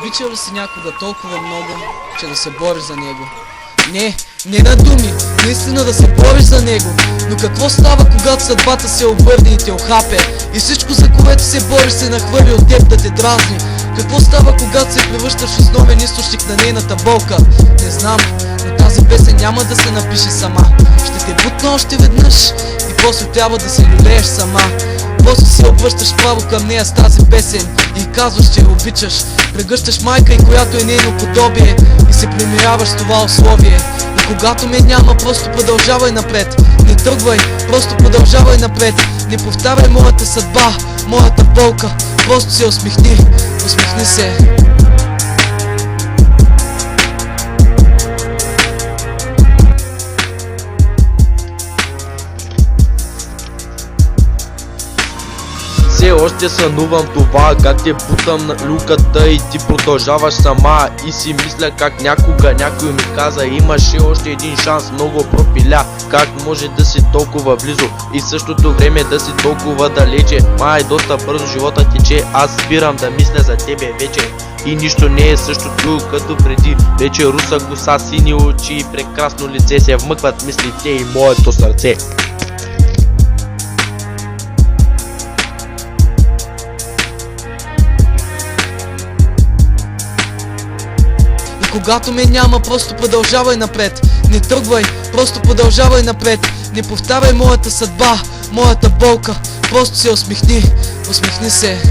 Обичал ли си някога толкова много, че да се бориш за него? Не на думи, наистина да се бориш за него. Но какво става, когато съдбата се обърне и те охапе? И всичко, за което се бориш, се нахвърли от теб да те дразни. Какво става, когато се превръщаш в основен източник на нейната болка? Не знам, но тази песен няма да се напише сама. Ще те бутна още веднъж и после трябва да се люлееш сама. После се обръщаш право към нея с тази песен и казваш, че я обичаш. Прегръщаш майка и която е нейно подобие и се примиряваш с това условие. И когато ме няма, просто продължавай напред. Не тръгвай, просто продължавай напред. Не повтаряй моята съдба, моята болка. Просто се усмихни, усмихни се. Все още сънувам това, как те бутам на люката и ти продължаваш сама. И си мисля как някога някой ми каза: имаше още един шанс, много пропиля. Как може да си толкова близо и в същото време да си толкова далече? Май доста бързо живота тече, аз спирам да мисля за тебе вече. И нищо не е същото като преди. Вече руса коса, сини очи и прекрасно лице, се вмъкват мислите и моето сърце. Когато ме няма, просто продължавай напред. Не тръгвай, просто продължавай напред. Не повтаряй моята съдба, моята болка. Просто се усмихни, усмихни се.